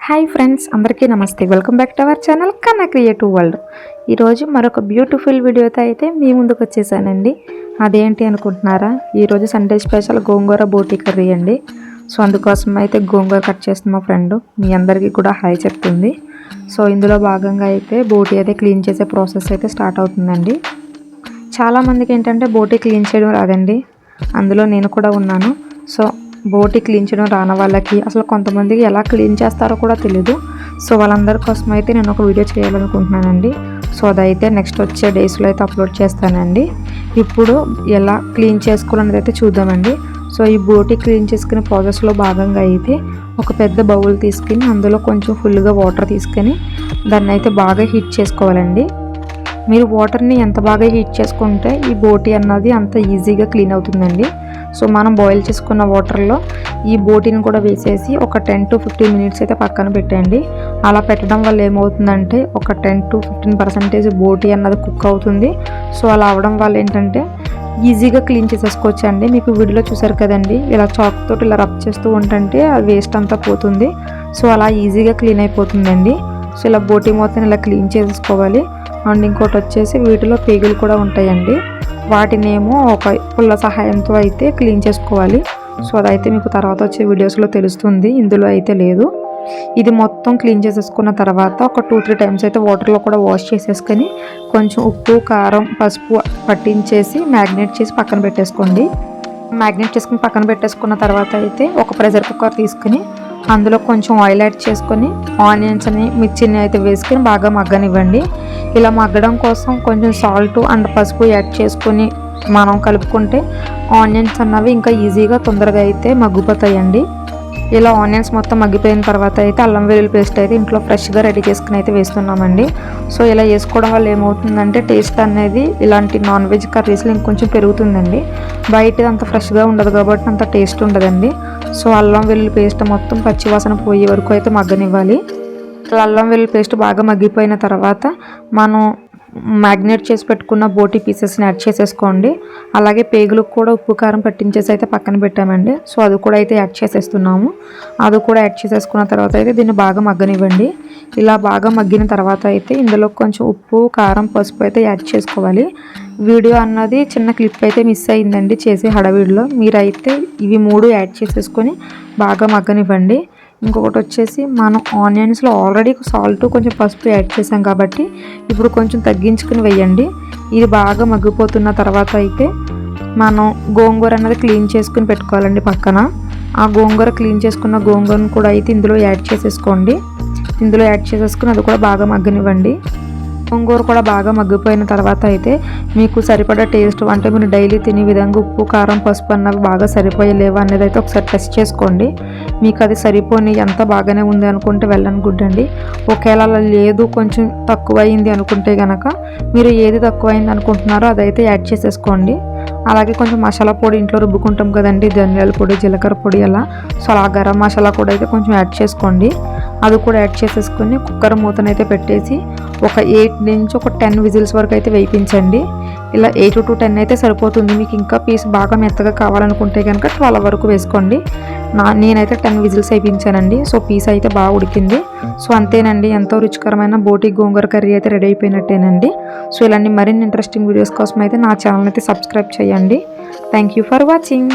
Hi friends, అందరికీ నమస్తే. Welcome back to our channel కన్నా క్రియేటివ్ వరల్డ్. ఈరోజు మరొక బ్యూటిఫుల్ వీడియోతో అయితే మీ ముందుకు వచ్చేసానండి. అదేంటి అనుకుంటున్నారా? ఈరోజు సండే స్పెషల్ గోంగూర బోటీ కర్రీ అండి. సో అందుకోసం అయితే గోంగూర కట్ చేస్తున్న మా ఫ్రెండ్ మీ అందరికీ కూడా హాయ్ చెప్తుంది. సో ఇందులో భాగంగా అయితే బోటీ అయితే క్లీన్ చేసే ప్రాసెస్ అయితే స్టార్ట్ అవుతుందండి. చాలామందికి ఏంటంటే బోటీ క్లీన్ చేయడం రాదండి, అందులో నేను కూడా ఉన్నాను. సో బోటీ క్లీన్ చేయడం రాని వాళ్ళకి అసలు కొంతమందికి ఎలా క్లీన్ చేస్తారో కూడా తెలియదు. సో వాళ్ళందరి కోసం అయితే నేను ఒక వీడియో చేయాలనుకుంటున్నానండి. సో అదైతే నెక్స్ట్ వచ్చే డేస్లో అయితే అప్లోడ్ చేస్తానండి. ఇప్పుడు ఎలా క్లీన్ చేసుకోవాలనేది అయితే చూద్దామండి. సో ఈ బోటీ క్లీన్ చేసుకునే ప్రాసెస్లో భాగంగా అయితే ఒక పెద్ద బౌల్ తీసుకుని అందులో కొంచెం ఫుల్గా వాటర్ తీసుకొని దాన్ని అయితే బాగా హీట్ చేసుకోవాలండి. మీరు వాటర్ని ఎంత బాగా హీట్ చేసుకుంటే ఈ బోటీ అన్నది అంత ఈజీగా క్లీన్ అవుతుందండి. సో మనం బాయిల్ చేసుకున్న వాటర్లో ఈ బోటీని కూడా వేసేసి ఒక 10 to 15 మినిట్స్ అయితే పక్కన పెట్టండి. అలా పెట్టడం వల్ల ఏమవుతుందంటే ఒక 10 to 15% బోటీ అన్నది కుక్ అవుతుంది. సో అలా అవడం వల్ల ఏంటంటే ఈజీగా క్లీన్ చేసేసుకోవచ్చు అండి. మీకు వీడియోలో చూసారు కదండి, ఇలా చాక్ తోటి ఇలా రబ్ చేస్తూ ఉంటుంటే అది వేస్ట్ అంతా పోతుంది. సో అలా ఈజీగా క్లీన్ అయిపోతుందండి. సో ఇలా బోటీ మొత్తం ఇలా క్లీన్ చేసుకోవాలి. అండ్ ఇంకోటి వచ్చేసి వీటిలో పేగులు కూడా ఉంటాయండి, వాటినేమో ఒక పుల్ల సహాయంతో అయితే క్లీన్ చేసుకోవాలి. సో అదైతే మీకు తర్వాత వచ్చే వీడియోస్లో తెలుస్తుంది, ఇందులో అయితే లేదు. ఇది మొత్తం క్లీన్ చేసేసుకున్న తర్వాత ఒక 2-3 టైమ్స్ అయితే వాటర్లో కూడా వాష్ చేసేసుకొని కొంచెం ఉప్పు, కారం, పసుపు పట్టించేసి మ్యాగ్నేట్ చేసి పక్కన పెట్టేసుకోండి. మ్యాగ్నేట్ చేసుకుని పక్కన పెట్టేసుకున్న తర్వాత అయితే ఒక ప్రెషర్ కుక్కర్ తీసుకుని అందులో కొంచెం ఆయిల్ యాడ్ చేసుకొని ఆనియన్స్ని, మిర్చిని అయితే వేసుకొని బాగా మగ్గనివ్వండి. ఇలా మగ్గడం కోసం కొంచెం సాల్ట్ అండ్ పసుపు యాడ్ చేసుకొని మనం కలుపుకుంటే ఆనియన్స్ అన్నవి ఇంకా ఈజీగా తొందరగా అయితే మగ్గిపోతాయండి. ఇలా ఆనియన్స్ మొత్తం మగ్గిపోయిన తర్వాత అయితే అల్లం వెల్లుల్లి పేస్ట్ అయితే ఇంట్లో ఫ్రెష్గా రెడీ చేసుకుని అయితే వేస్తున్నామండి. సో ఇలా వేసుకోవడం వల్ల ఏమవుతుందంటే టేస్ట్ అనేది ఇలాంటి నాన్ వెజ్ కర్రీస్లో ఇంకొంచెం పెరుగుతుందండి. బయట అంత ఫ్రెష్గా ఉండదు కాబట్టి అంత టేస్ట్ ఉండదండి. సో అల్లం వెల్లుల్లి పేస్ట్ మొత్తం పచ్చివాసన పోయే వరకు అయితే మగ్గనివ్వాలి. అల్లం వెల్లుల్లి పేస్ట్ బాగా మగ్గిపోయిన తర్వాత మనం మ్యాగ్నేట్ చేసి పెట్టుకున్న బోటీ పీసెస్ని యాడ్ చేసేసుకోండి. అలాగే పేగులకు కూడా ఉప్పు, కారం పట్టించేసి అయితే పక్కన పెట్టామండి. సో అది కూడా అయితే యాడ్ చేసేస్తున్నాము. అది కూడా యాడ్ చేసేసుకున్న తర్వాత అయితే దీన్ని బాగా మగ్గనివ్వండి. ఇలా బాగా మగ్గిన తర్వాత అయితే ఇందులో కొంచెం ఉప్పు, కారం, పసుపు అయితే యాడ్ చేసుకోవాలి. వీడియో అన్నది చిన్న క్లిప్ అయితే మిస్ అయిందండి చేసే హడావిడిలో. మీరైతే ఇవి 3 యాడ్ చేసేసుకొని బాగా మగ్గనివ్వండి. ఇంకొకటి వచ్చేసి మనం ఆనియన్స్లో ఆల్రెడీ సాల్ట్, కొంచెం పసుపు యాడ్ చేసాం కాబట్టి ఇప్పుడు కొంచెం తగ్గించుకుని వేయండి. ఇది బాగా మగ్గిపోతున్న తర్వాత అయితే మనం గోంగూర అన్నది క్లీన్ చేసుకుని పెట్టుకోవాలండి పక్కన. ఆ గోంగూర క్లీన్ చేసుకున్న గోంగూరను కూడా అయితే ఇందులో యాడ్ చేసేసుకోండి. ఇందులో యాడ్ చేసేసుకుని అది కూడా బాగా మగ్గనివ్వండి. గోంగూర కూడా బాగా మగ్గిపోయిన తర్వాత అయితే మీకు సరిపడా టేస్ట్, అంటే మీరు డైలీ తినే విధంగా ఉప్పు, కారం, పసుపు అన్నవి బాగా సరిపోయలేవా అనేది అయితే ఒకసారి టెస్ట్ చేసుకోండి. మీకు అది సరిపోని ఎంత బాగానే ఉంది అనుకుంటే వెళ్ళని గుడ్డండి. ఒకవేళ అలా లేదు, కొంచెం తక్కువ అయింది అనుకుంటే కనుక మీరు ఏది తక్కువైంది అనుకుంటున్నారో అదైతే యాడ్ చేసేసుకోండి. అలాగే కొంచెం మసాలా పొడి ఇంట్లో రుబ్బుకుంటాం కదండి, ధనియాల పొడి, జీలకర్ర పొడి అలా. సో అలా గరం మసాలా కూడా అయితే కొంచెం యాడ్ చేసుకోండి. అది కూడా యాడ్ చేసేసుకొని కుక్కర్ మూతనైతే పెట్టేసి ఒక 8 నుంచి ఒక 10 విజిల్స్ వరకు అయితే వేయించండి. ఇలా 8 to 10 అయితే సరిపోతుంది. మీకు ఇంకా పీస్ బాగా మెత్తగా కావాలనుకుంటే కనుక 12 వరకు వేసుకోండి. నేనైతే 10 విజిల్స్ వేయించానండి. సో పీస్ అయితే బాగా ఉడికింది. సో అంతేనండి, ఎంతో రుచికరమైన బోటీ గోంగూర కర్రీ అయితే రెడీ అయిపోయినట్టేనండి. సో ఇలాంటి మరిన్ని ఇంట్రెస్టింగ్ వీడియోస్ కోసం అయితే నా ఛానల్ అయితే సబ్స్క్రైబ్ చేయండి. Thank you for watching.